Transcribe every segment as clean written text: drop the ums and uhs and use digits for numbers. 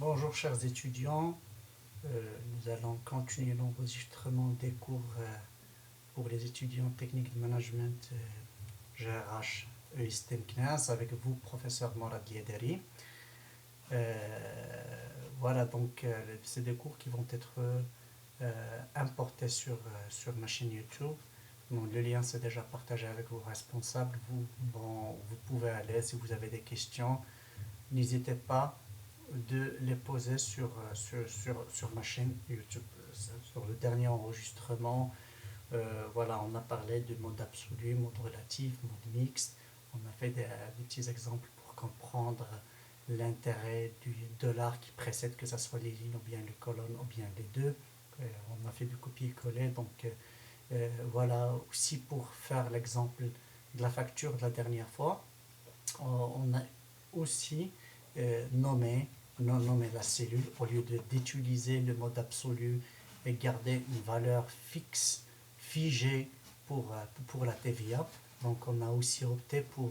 Bonjour chers étudiants. Nous allons continuer l'enregistrement des cours pour les étudiants techniques de management GRH EISTEM 15 avec vous, professeur Morad Liederi. Voilà, donc c'est des cours qui vont être importés sur ma chaîne YouTube. Bon, le lien c'est déjà partagé avec vos responsables. Vous pouvez aller si vous avez des questions. N'hésitez pas de les poser sur ma chaîne YouTube. Sur le dernier enregistrement, voilà, on a parlé de mode absolu, mode relatif, mode mixte. On a fait des petits exemples pour comprendre l'intérêt du dollar qui précède, que ce soit les lignes ou bien les colonnes ou bien les deux. On a fait du copier-coller. Donc voilà, aussi pour faire l'exemple de la facture de la dernière fois, on a aussi nommer la cellule au lieu d'utiliser le mode absolu et garder une valeur fixe, figée pour la TVA. Donc on a aussi opté pour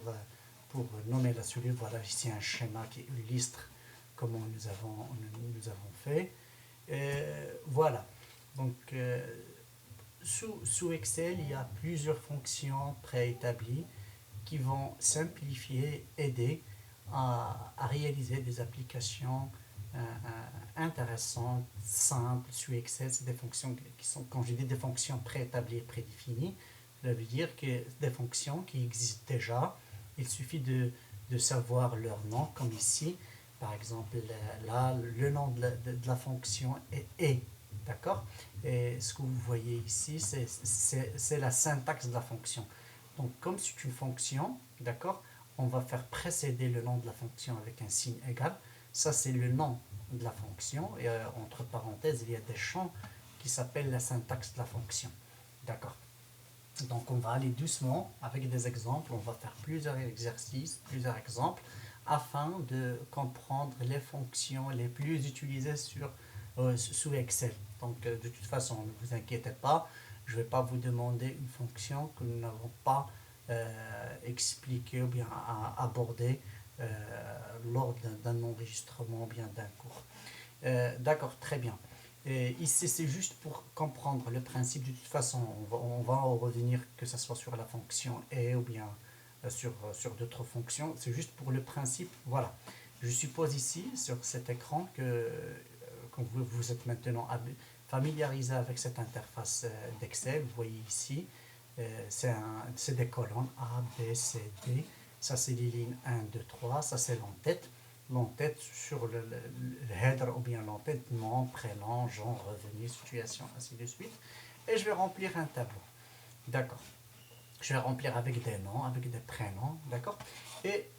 nommer la cellule. Voilà ici un schéma qui illustre comment nous avons fait. Voilà. Donc sous Excel, il y a plusieurs fonctions préétablies qui vont simplifier, aider à réaliser des applications intéressantes, simples, sur Excel. C'est des fonctions qui sont, quand je dis des fonctions préétablies et prédéfinies, ça veut dire que des fonctions qui existent déjà. Il suffit de savoir leur nom, comme ici. Par exemple, là, le nom de la fonction est. D'accord. Et ce que vous voyez ici, c'est la syntaxe de la fonction. Donc, comme c'est une fonction, d'accord, on va faire précéder le nom de la fonction avec un signe égal. Ça, c'est le nom de la fonction. Et entre parenthèses, il y a des champs qui s'appellent la syntaxe de la fonction. D'accord. Donc, on va aller doucement avec des exemples. On va faire plusieurs exercices, plusieurs exemples, afin de comprendre les fonctions les plus utilisées sous Excel. Donc, de toute façon, ne vous inquiétez pas, je ne vais pas vous demander une fonction que nous n'avons pas expliquée ou bien abordée lors d'un enregistrement ou bien d'un cours. D'accord, très bien. Et ici, c'est juste pour comprendre le principe. De toute façon, on va en revenir, que ce soit sur la fonction et ou bien sur d'autres fonctions. C'est juste pour le principe. Voilà. Je suppose ici, sur cet écran, que vous êtes maintenant familiarisé avec cette interface d'Excel. Vous voyez ici, c'est des colonnes A, B, C, D. Ça, c'est les lignes 1, 2, 3. Ça, c'est l'entête. L'entête sur le header ou bien l'entête, nom, prénom, genre, revenu, situation, ainsi de suite. Et je vais remplir un tableau. D'accord. Je vais remplir avec des noms, avec des prénoms. D'accord. Et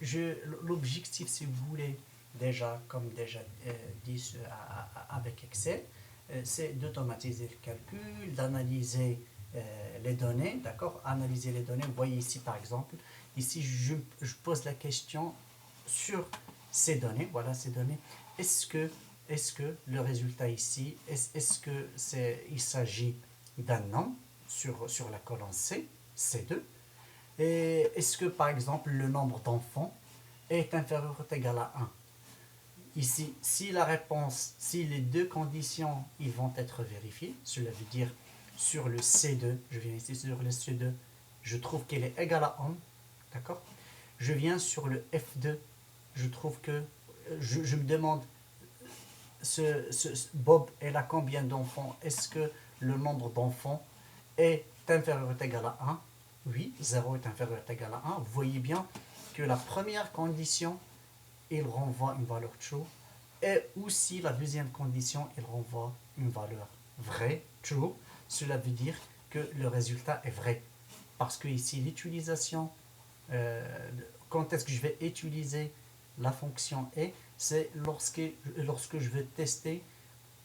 l'objectif, si vous voulez, déjà, comme déjà dit avec Excel, c'est d'automatiser le calcul, d'analyser les données, d'accord. Analyser les données. Vous voyez ici, par exemple, ici, je pose la question sur ces données. Voilà ces données. Est-ce que, est-ce que le résultat ici, est-ce que il s'agit d'un nom sur la colonne C, C2? Et est-ce que, par exemple, le nombre d'enfants est inférieur ou égal à 1? Ici, si la réponse, si les deux conditions ils vont être vérifiées, cela veut dire sur le C2, je viens ici sur le C2, je trouve qu'elle est égale à 1, d'accord. Je viens sur le F2, je trouve que, je me demande, Bob, elle a combien d'enfants? Est-ce que le nombre d'enfants est inférieur ou égal à 1? Oui, 0 est inférieur ou égal à 1. Vous voyez bien que la première condition, il renvoie une valeur true. Et aussi la deuxième condition, il renvoie une valeur vraie, true. Cela veut dire que le résultat est vrai. Parce que ici, l'utilisation, quand est-ce que je vais utiliser la fonction est, c'est lorsque je veux tester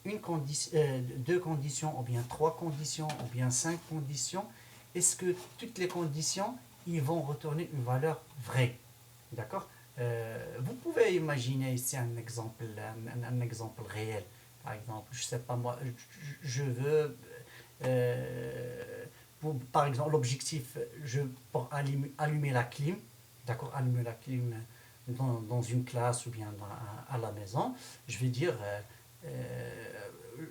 deux conditions, ou bien trois conditions, ou bien cinq conditions. Est-ce que toutes les conditions, ils vont retourner une valeur vraie? D'accord. Vous pouvez imaginer ici un exemple réel. Par exemple, je sais pas moi, je veux, par exemple, l'objectif, pour allumer la clim, d'accord, allumer la clim dans une classe ou bien à la maison, je vais dire,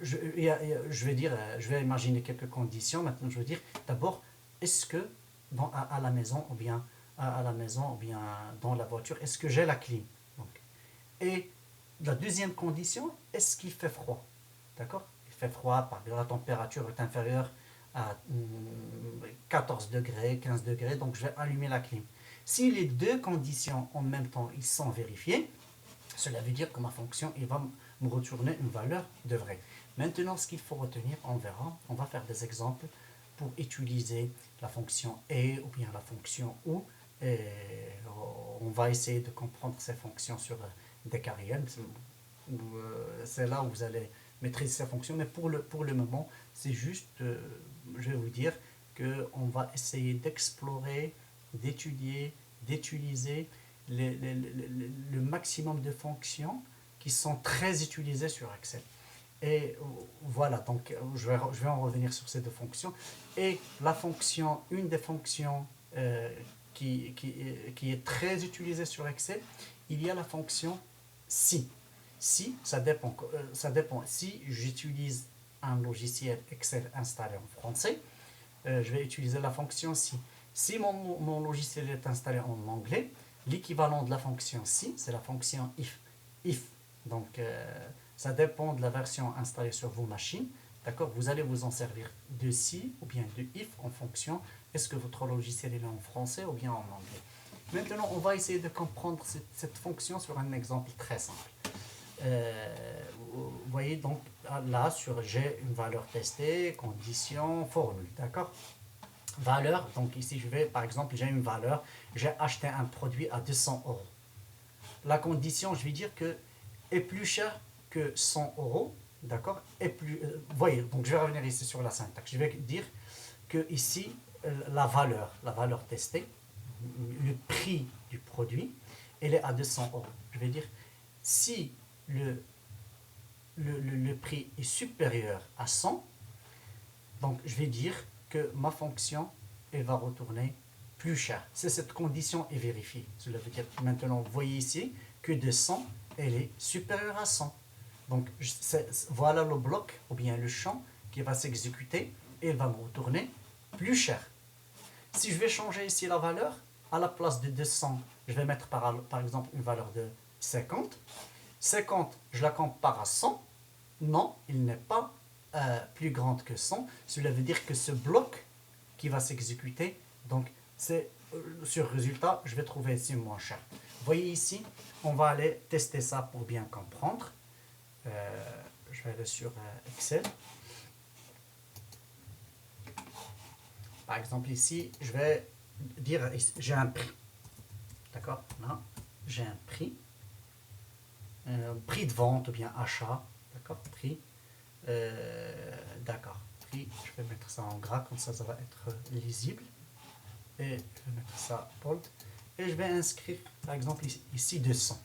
je vais imaginer quelques conditions. Maintenant, je vais dire d'abord, est-ce que à la maison ou bien à la maison ou bien dans la voiture, est-ce que j'ai la clim? Donc, et la deuxième condition, est-ce qu'il fait froid? D'accord? Il fait froid, par exemple, la température est inférieure à 14 degrés, 15 degrés, donc je vais allumer la clim. Si les deux conditions en même temps ils sont vérifiées, cela veut dire que ma fonction il va me retourner une valeur de vrai. Maintenant, ce qu'il faut retenir, on verra, on va faire des exemples pour utiliser la fonction et ou bien la fonction ou. Et on va essayer de comprendre ces fonctions sur des carrières. C'est là où vous allez maîtriser ces fonctions. Mais pour le moment, c'est juste, je vais vous dire qu'on va essayer d'explorer, d'étudier, d'utiliser le maximum de fonctions qui sont très utilisées sur Excel. Et voilà, donc je vais en revenir sur ces deux fonctions. Et la fonction, une des fonctions qui est très utilisée sur Excel, il y a la fonction si. Si, ça dépend. Si j'utilise un logiciel Excel installé en français, je vais utiliser la fonction si. Si mon logiciel est installé en anglais, l'équivalent de la fonction si, c'est la fonction if. If. Donc, ça dépend de la version installée sur vos machines. D'accord? Vous allez vous en servir de si ou bien de if en fonction est-ce que votre logiciel est en français ou bien en anglais. Maintenant, on va essayer de comprendre cette fonction sur un exemple très simple. Vous voyez donc là sur j'ai une valeur testée, condition, formule, d'accord? Valeur, donc ici je vais par exemple j'ai une valeur, j'ai acheté un produit à 200 euros. La condition, je vais dire que est plus cher que 100 euros, d'accord? Et plus, voyez, donc je vais revenir ici sur la syntaxe. Je vais dire que ici la valeur testée, le prix du produit, elle est à 200 euros. Je vais dire si le prix est supérieur à 100, donc je vais dire que ma fonction, elle va retourner plus cher. Si cette condition est vérifiée. Cela veut dire que maintenant, vous voyez ici que de 100, elle est supérieure à 100. Donc voilà le bloc ou bien le champ qui va s'exécuter et il va me retourner plus cher. Si je vais changer ici la valeur, à la place de 200, je vais mettre par exemple une valeur de 50. 50, je la compare à 100. Non, il n'est pas plus grande que 100. Cela veut dire que ce bloc qui va s'exécuter, donc c'est sur résultat, je vais trouver ici moins cher. Vous voyez ici, on va aller tester ça pour bien comprendre. Je vais aller sur Excel. Par exemple ici, je vais dire, j'ai un prix. D'accord? Là, j'ai un prix. Prix de vente ou bien achat. D'accord? Prix. D'accord. Prix, je vais mettre ça en gras, comme ça va être lisible. Et je vais mettre ça bold. Et je vais inscrire, par exemple, ici 200.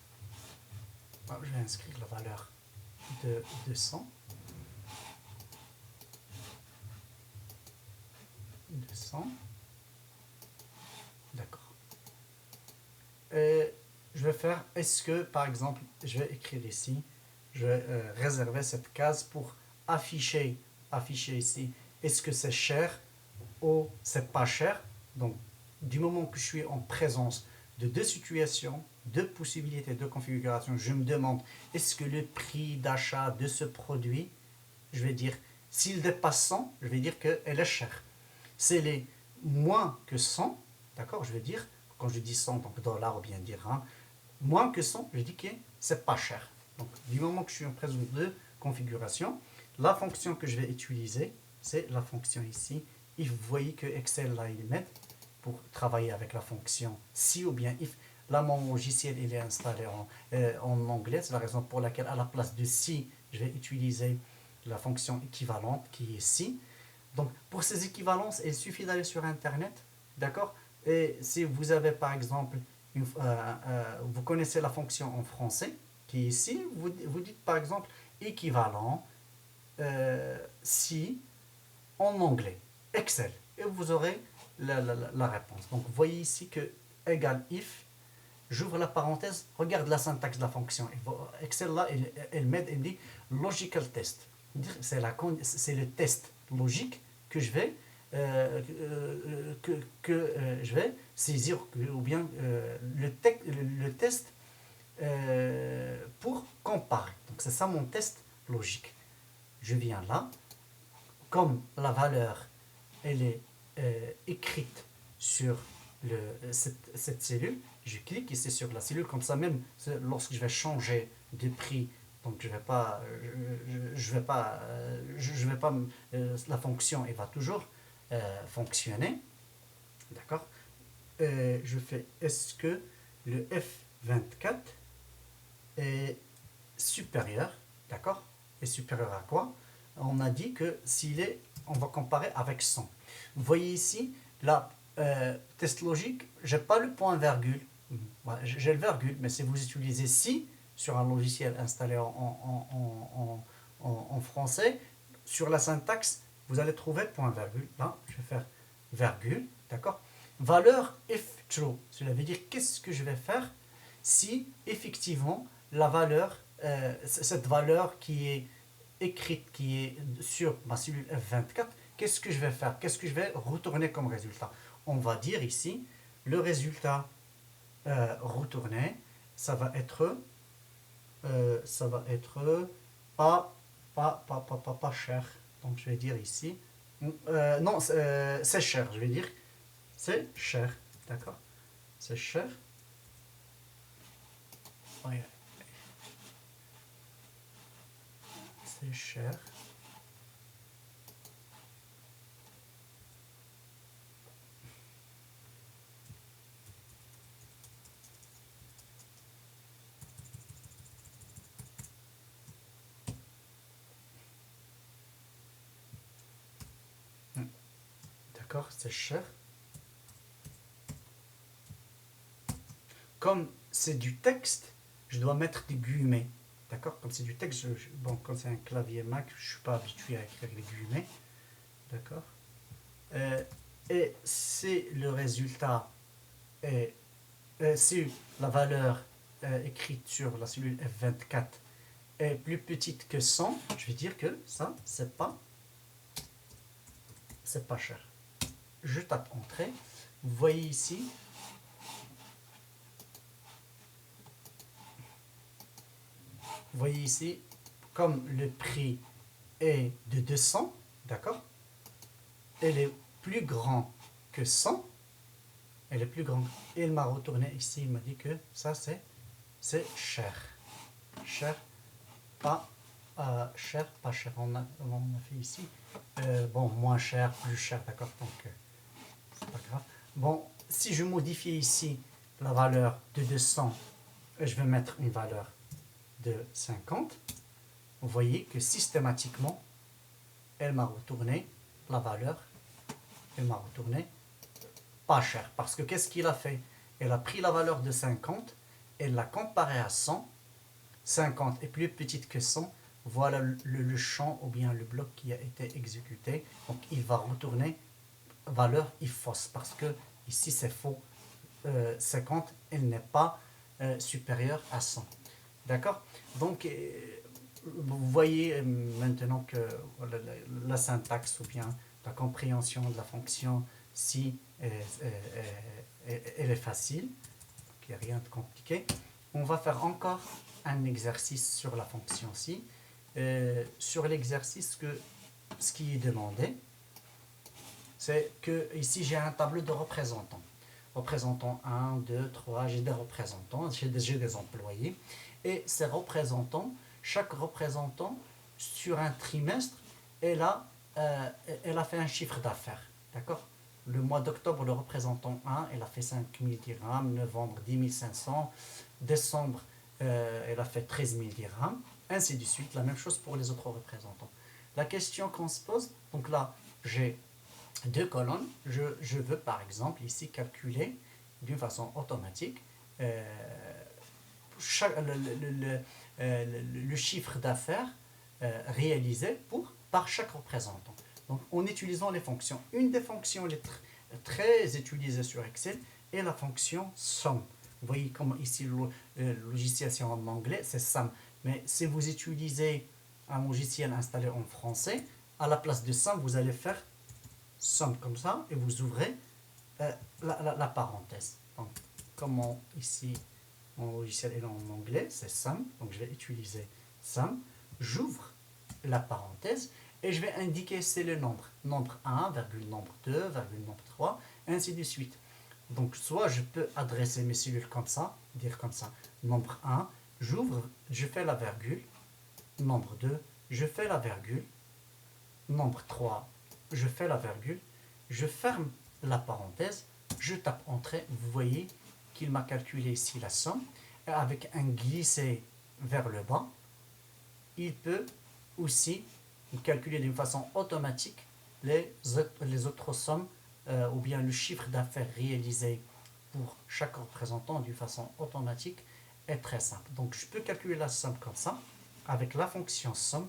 Alors, je vais inscrire la valeur de 200. 200. D'accord. Et je vais faire, est-ce que, par exemple, je vais écrire ici, je vais réserver cette case pour afficher ici, est-ce que c'est cher ou c'est pas cher. Donc, du moment que je suis en présence de deux situations, deux possibilités de configuration, je me demande, est-ce que le prix d'achat de ce produit, je vais dire, s'il dépasse 100, je vais dire qu'elle est chère. S'il est moins que 100, d'accord, je vais dire, quand je dis 100, donc dollars ou bien dirhams, moins que 100, je dis que c'est pas cher. Donc, du moment que je suis en présence de configuration, la fonction que je vais utiliser, c'est la fonction ici. Et vous voyez que Excel, là, il met pour travailler avec la fonction si ou bien if. Là, mon logiciel, il est installé en anglais. C'est la raison pour laquelle, à la place de si, je vais utiliser la fonction équivalente qui est si. Donc, pour ces équivalences, il suffit d'aller sur Internet, d'accord? Et si vous avez, par exemple, vous connaissez la fonction en français, qui est ici, vous dites, par exemple, équivalent si en anglais, Excel, et vous aurez la réponse. Donc, vous voyez ici que égal if, j'ouvre la parenthèse, regarde la syntaxe de la fonction. Excel là, elle m'aide, elle me dit logical test. C'est le test logique que je vais je vais saisir, ou bien le test pour comparer. Donc c'est ça mon test logique. Je viens là, comme la valeur elle est écrite sur cette cellule, je clique ici sur la cellule, comme ça même lorsque je vais changer de prix, donc je vais pas la fonction elle va toujours fonctionner, d'accord. Je fais est-ce que le F24 est supérieur, d'accord, est supérieur à quoi? On a dit que s'il est, on va comparer avec 100. Vous voyez ici, la test logique, j'ai pas le point virgule, j'ai le virgule, mais si vous utilisez si sur un logiciel installé en français, sur la syntaxe, vous allez trouver point virgule. Là, je vais faire virgule, d'accord. Valeur if true, cela veut dire qu'est-ce que je vais faire si effectivement la valeur, cette valeur qui est écrite, qui est sur ma cellule F24, qu'est-ce que je vais faire? Qu'est-ce que je vais retourner comme résultat? On va dire ici, le résultat retourné, ça va être pas cher. Donc je vais dire ici, non, c'est cher, je vais dire, c'est cher, d'accord? C'est cher. Ouais. C'est cher. D'accord, c'est cher. Comme c'est du texte, je dois mettre des guillemets. D'accord. Comme c'est du texte, bon, quand c'est un clavier Mac, je ne suis pas habitué à écrire les guillemets. D'accord. Et si le résultat est. Si la valeur écrite sur la cellule F24 est plus petite que 100, je vais dire que ça, c'est pas cher. Je tape Entrée. Vous voyez ici, comme le prix est de 200, d'accord, elle est plus grand que 100, elle est plus grande. Et il m'a retourné ici, il m'a dit que ça c'est cher. Cher, pas cher, pas cher. On a fait ici, bon, moins cher, plus cher, d'accord, donc c'est pas grave. Bon, si je modifie ici la valeur de 200, je vais mettre une valeur de 50, vous voyez que systématiquement, elle m'a retourné la valeur, elle m'a retourné pas cher. Parce que qu'est-ce qu'il a fait? Elle a pris la valeur de 50, elle l'a comparée à 100, 50 est plus petite que 100, voilà le champ ou bien le bloc qui a été exécuté. Donc il va retourner valeur if fausse, parce que ici c'est faux. 50, elle n'est pas supérieure à 100. D'accord. Donc vous voyez maintenant que la syntaxe ou bien la compréhension de la fonction si elle est facile, il n'y a rien de compliqué. On va faire encore un exercice sur la fonction si. Sur l'exercice, ce qui est demandé, c'est que ici j'ai un tableau de représentants. Représentants 1, 2, 3, j'ai des représentants, j'ai des employés. Et ces représentants, chaque représentant, sur un trimestre, elle a fait un chiffre d'affaires. D'accord. Le mois d'octobre, le représentant 1, elle a fait 5 000 dirhams, novembre 10 500, décembre, elle a fait 13 000 dirhams, ainsi de suite. La même chose pour les autres représentants. La question qu'on se pose, donc là, j'ai deux colonnes. Je veux par exemple ici calculer d'une façon automatique le chiffre d'affaires réalisé par chaque représentant. Donc en utilisant les fonctions, une des fonctions très utilisées sur Excel est la fonction somme. Vous voyez comme ici le logiciel c'est en anglais, c'est SUM. Mais si vous utilisez un logiciel installé en français, à la place de SUM, vous allez faire SUM comme ça et vous ouvrez la parenthèse. Donc, comme ici, mon logiciel est en anglais, c'est SUM. Donc, je vais utiliser SUM. J'ouvre la parenthèse et je vais indiquer c'est le nombre. Nombre 1, virgule nombre 2, virgule nombre 3, ainsi de suite. Donc, soit je peux adresser mes cellules comme ça, dire comme ça, nombre 1, j'ouvre, je fais la virgule, nombre 2, je fais la virgule, nombre 3, je fais la virgule, je ferme la parenthèse, je tape entrée, vous voyez qu'il m'a calculé ici la somme, et avec un glissé vers le bas, il peut aussi calculer d'une façon automatique les autres sommes ou bien le chiffre d'affaires réalisé pour chaque représentant d'une façon automatique est très simple. Donc je peux calculer la somme comme ça, avec la fonction somme,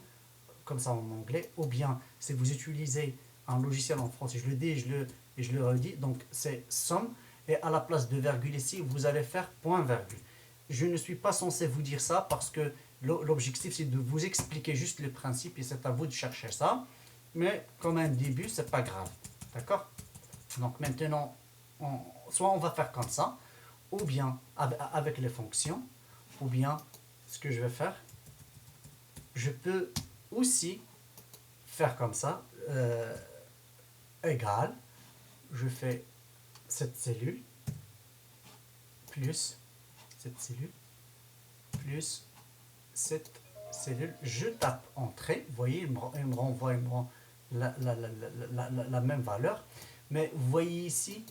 comme ça en anglais, ou bien si vous utilisez un logiciel en français, je le dis et je le redis, donc c'est somme, et à la place de virgule ici, vous allez faire point virgule. Je ne suis pas censé vous dire ça parce que l'objectif c'est de vous expliquer juste le principe et c'est à vous de chercher ça, mais comme un début, c'est pas grave, d'accord? Donc maintenant, soit on va faire comme ça, ou bien avec les fonctions, ou bien ce que je vais faire, je peux aussi faire comme ça, égal, je fais cette cellule, plus cette cellule, plus cette cellule, je tape entrée, vous voyez, il me renvoie la même valeur, mais vous voyez ici,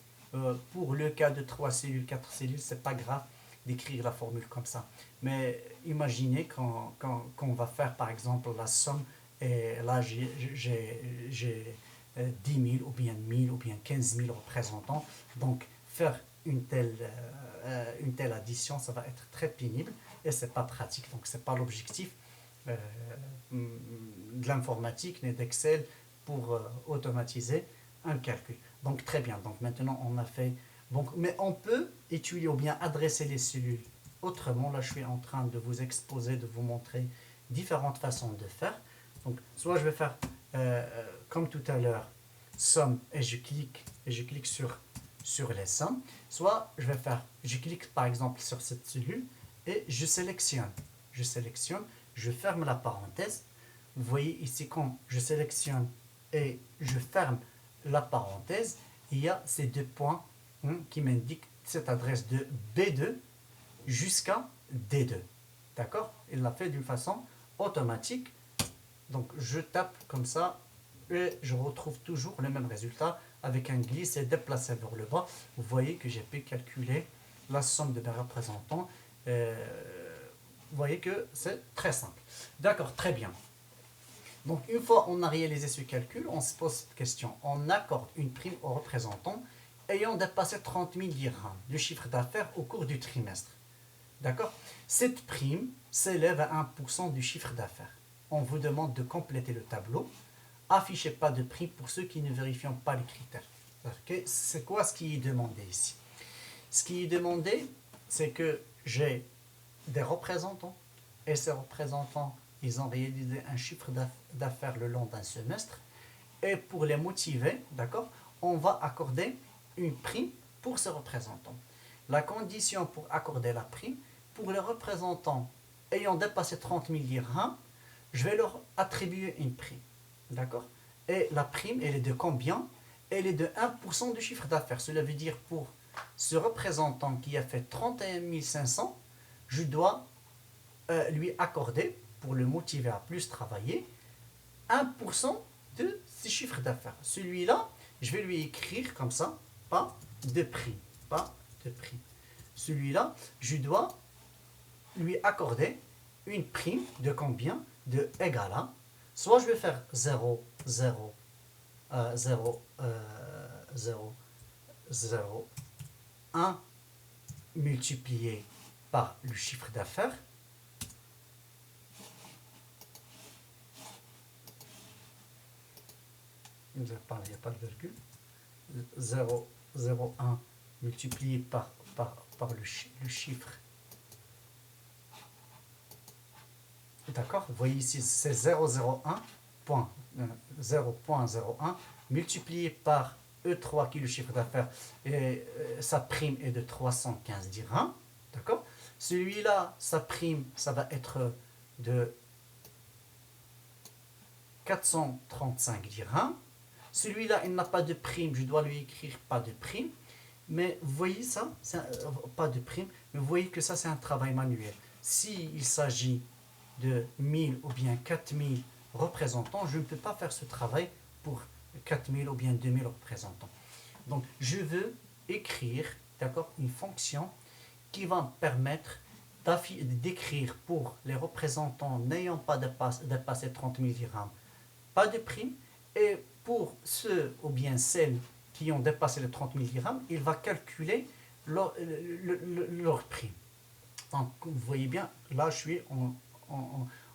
pour le cas de 3 cellules, 4 cellules, c'est pas grave d'écrire la formule comme ça. Mais imaginez qu'on va faire par exemple la somme, et là j'ai 10 000 ou bien 1000 ou bien 15 000 représentants. Donc faire une telle addition, ça va être très pénible et c'est pas pratique. Donc c'est pas l'objectif euh, de l'informatique ni d'Excel pour automatiser un calcul. Donc très bien. Donc maintenant on a fait. Donc, mais on peut étudier ou bien adresser les cellules autrement. Là, je suis en train de vous exposer, de vous montrer différentes façons de faire. Donc, soit je vais faire comme tout à l'heure, somme et je clique sur les sommes. Soit je vais faire, je clique par exemple sur cette cellule et je sélectionne. Je ferme la parenthèse. Vous voyez ici quand je sélectionne et je ferme la parenthèse, il y a ces deux points qui m'indiquent cette adresse de B2 jusqu'à D2. D'accord? Il l'a fait d'une façon automatique. Donc je tape comme ça et je retrouve toujours le même résultat avec un glisse et déplacé vers le bas. Vous voyez que j'ai pu calculer la somme de mes représentants. Vous voyez que c'est très simple. D'accord, très bien. Donc une fois on a réalisé ce calcul, on se pose cette question. On accorde une prime aux représentants ayant dépassé 30 000 dirhams de chiffre d'affaires au cours du trimestre. D'accord? Cette prime s'élève à 1% du chiffre d'affaires. On vous demande de compléter le tableau. Affichez pas de prime pour ceux qui ne vérifient pas les critères. C'est quoi ce qui est demandé ici? Ce qui est demandé, c'est que j'ai des représentants et ces représentants, ils ont réalisé un chiffre d'affaires le long d'un semestre et pour les motiver, d'accord, on va accorder une prime pour ces représentants. La condition pour accorder la prime, pour les représentants ayant dépassé 30 000 dirhams, je vais leur attribuer une prime. D'accord? Et la prime, elle est de combien? Elle est de 1% du chiffre d'affaires. Cela veut dire pour ce représentant qui a fait 31 500, je dois lui accorder, pour le motiver à plus travailler, 1% de ses chiffres d'affaires. Celui-là, je vais lui écrire comme ça, pas de prime. Pas de prime. Celui-là, je dois lui accorder une prime de combien? De égal à, soit je vais faire 0, 0, 0, 0, 0, 1 multiplié par le chiffre d'affaires, il n'y a pas de virgule, 0, 0, 1 multiplié par par le chiffre. D'accord? Vous voyez ici, c'est 0,01 multiplié par E3 qui est le chiffre d'affaires et sa prime est de 315 dirhams. D'accord? Celui-là, sa prime, ça va être de 435 dirhams. Celui-là, il n'a pas de prime, je dois lui écrire pas de prime. Mais vous voyez ça, pas de prime, mais vous voyez que ça, c'est un travail manuel. S'il s'agit de 1000 ou bien 4000 représentants, je ne peux pas faire ce travail pour 4000 ou bien 2000 représentants. Donc, je veux écrire, d'accord, une fonction qui va me permettre d'écrire pour les représentants n'ayant pas dépassé 30 000 dirhams, pas de prime, et pour ceux ou bien celles qui ont dépassé les 30 000 dirhams, il va calculer leur prime. Donc, vous voyez bien, là, je suis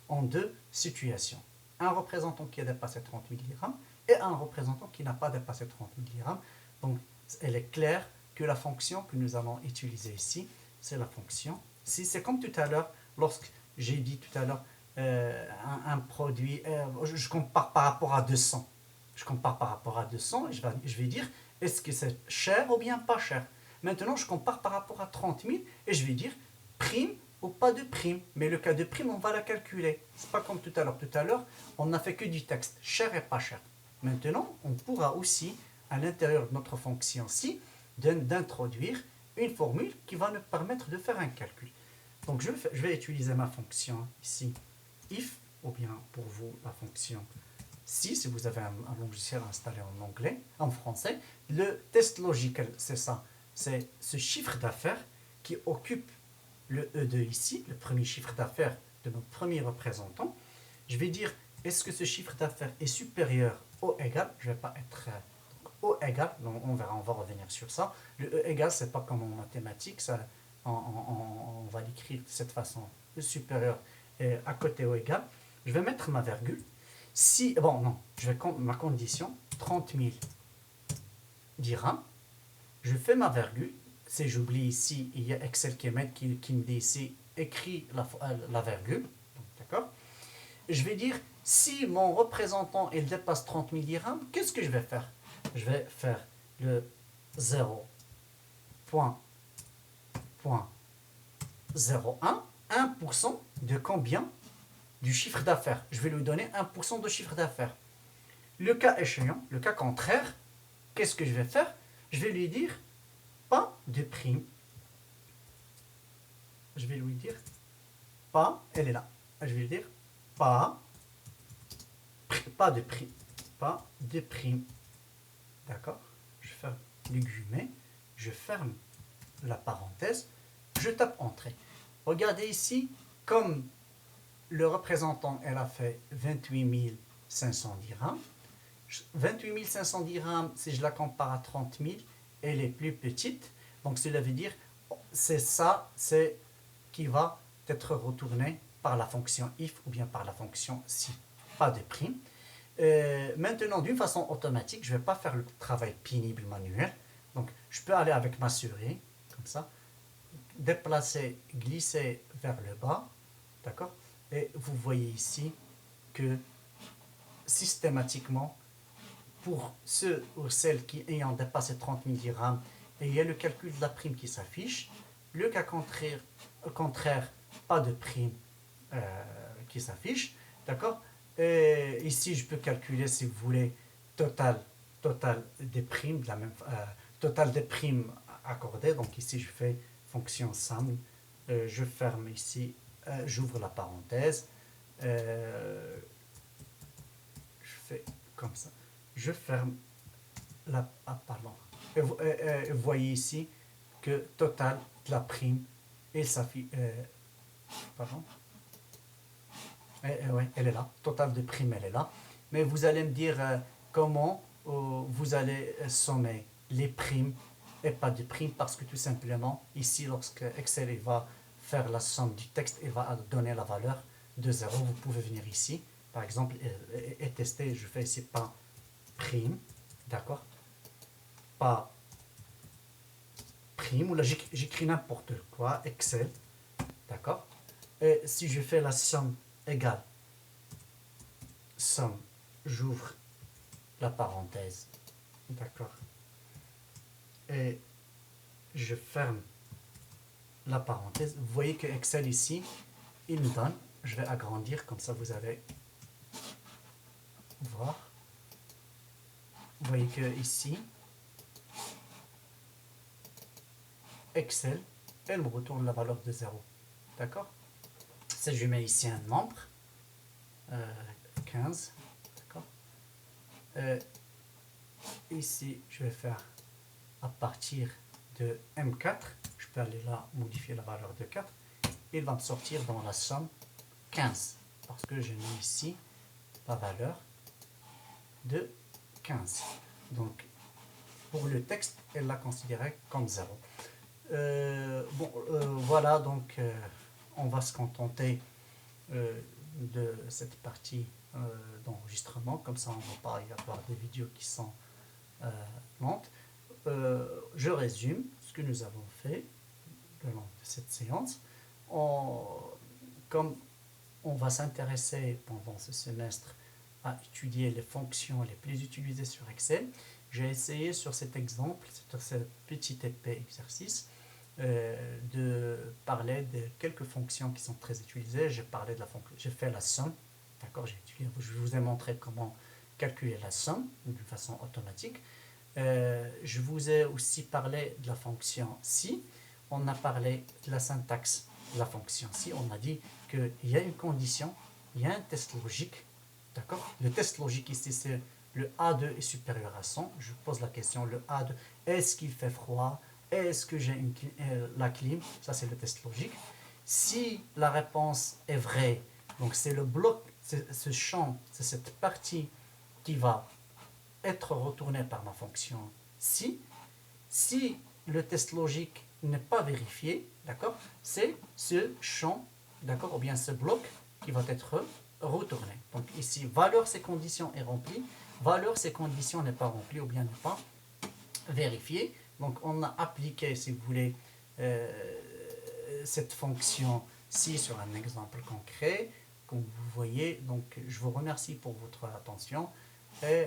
en deux situations. Un représentant qui a dépassé 30 000 dirhams et un représentant qui n'a pas dépassé 30 000 dirhams. Donc, elle est claire que la fonction que nous allons utiliser ici, c'est la fonction. Si c'est comme tout à l'heure, lorsque j'ai dit tout à l'heure, un produit, je compare par rapport à 200. Je compare par rapport à 200 et je vais dire, est-ce que c'est cher ou bien pas cher? Maintenant, je compare par rapport à 30 000 et je vais dire, prime ou pas de prime. Mais le cas de prime, on va la calculer. C'est pas comme tout à l'heure. Tout à l'heure, on n'a fait que du texte, cher et pas cher. Maintenant, on pourra aussi, à l'intérieur de notre fonction-ci, d'introduire une formule qui va nous permettre de faire un calcul. Donc, je vais utiliser ma fonction ici, if, ou bien pour vous, la fonction si vous avez un logiciel installé en anglais, en français. Le test logical, c'est ça. C'est ce chiffre d'affaires qui occupe le E2 ici, le premier chiffre d'affaires de notre premier représentant. Je vais dire, est-ce que ce chiffre d'affaires est supérieur ou égal? Je ne vais pas être ou égal, on verra, on va revenir sur ça. Le E égal, c'est pas comme en mathématiques, ça, on va l'écrire de cette façon. Le supérieur est à côté ou égal. Je vais mettre ma virgule. Si, bon, non, je vais ma condition, 30 000 dirhams. Je fais ma virgule. Si j'oublie ici, il y a Excel qui me dit ici, écrit la virgule. D'accord? Je vais dire, si mon représentant il dépasse 30 000 dirhams, qu'est-ce que je vais faire? Je vais faire le 0,01, 1% de combien? Du chiffre d'affaires. Je vais lui donner 1% de chiffre d'affaires. Le cas échéant, le cas contraire, qu'est-ce que je vais faire? Je vais lui dire pas de prime. Je vais lui dire pas, elle est là. Je vais lui dire pas de prime. Pas de prime. D'accord? Je ferme les guillemets, je ferme la parenthèse, je tape entrée. Regardez ici, comme le représentant, elle a fait 28 500 dirhams. 28 500 dirhams, si je la compare à 30 000, elle est plus petite. Donc cela veut dire, c'est ça, c'est qui va être retourné par la fonction if ou bien par la fonction si. Pas de prime. Maintenant, d'une façon automatique, je ne vais pas faire le travail pénible manuel. Donc, je peux aller avec ma souris, comme ça, déplacer, glisser vers le bas, d'accord? Et vous voyez ici que systématiquement, pour ceux ou celles qui ayant dépassé 30 000 dirhams, et il y a le calcul de la prime qui s'affiche. Le cas contraire, pas de prime qui s'affiche, d'accord? Et ici, je peux calculer, si vous voulez, total des primes, total des primes accordées. Donc ici, je fais fonction sum. Je ferme ici, j'ouvre la parenthèse. Je fais comme ça. Je ferme la... Ah, pardon. Et vous voyez ici que total de la prime, et s'affiche... pardon. Ouais, elle est là. Total de prime, elle est là. Mais vous allez me dire comment vous allez sommer les primes et pas de primes, parce que tout simplement, ici, lorsque Excel il va faire la somme du texte, il va donner la valeur de 0. Vous pouvez venir ici, par exemple, et tester. Je fais ici pas prime, d'accord? Pas prime, ou là j'écris n'importe quoi, Excel, d'accord? Et si je fais la somme égale somme, j'ouvre la parenthèse, d'accord? Et je ferme la parenthèse. Vous voyez que Excel ici, il me donne, je vais agrandir comme ça vous allez voir. Vous voyez que ici, Excel, elle me retourne la valeur de 0. D'accord? Si je mets ici un nombre, 15, d'accord? Ici, je vais faire à partir de M4, je peux aller là, modifier la valeur de 4, il va me sortir dans la somme 15, parce que j'ai mis ici la valeur de 15. Donc, pour le texte, elle l'a considéré comme 0. Voilà, donc on va se contenter de cette partie d'enregistrement, comme ça on ne va pas y avoir des vidéos qui sont lentes. Je résume ce que nous avons fait le long de cette séance. Comme on va s'intéresser pendant ce semestre à étudier les fonctions les plus utilisées sur Excel, j'ai essayé sur cet exemple, sur ce petit épais exercice, de parler de quelques fonctions qui sont très utilisées. J'ai fait la somme, d'accord, je vous ai montré comment calculer la somme d'une façon automatique. Je vous ai aussi parlé de la fonction si. On a parlé de la syntaxe de la fonction si. On a dit qu'il y a une condition, il y a un test logique, d'accord. Le test logique ici, c'est le A2 est supérieur à 100. Je pose la question, le A2, est-ce qu'il fait froid? Est-ce que j'ai la clim? Ça, c'est le test logique. Si la réponse est vraie, donc c'est le bloc, c'est ce champ, c'est cette partie qui va être retournée par ma fonction si. Si le test logique n'est pas vérifié, d'accord, c'est ce champ, d'accord, ou bien ce bloc qui va être retourné. Donc ici, valeur, ces conditions est remplie, valeur, ces conditions n'est pas remplie ou bien n'est pas vérifiée. Donc on a appliqué, si vous voulez, cette fonction-ci sur un exemple concret, comme vous voyez. Donc je vous remercie pour votre attention et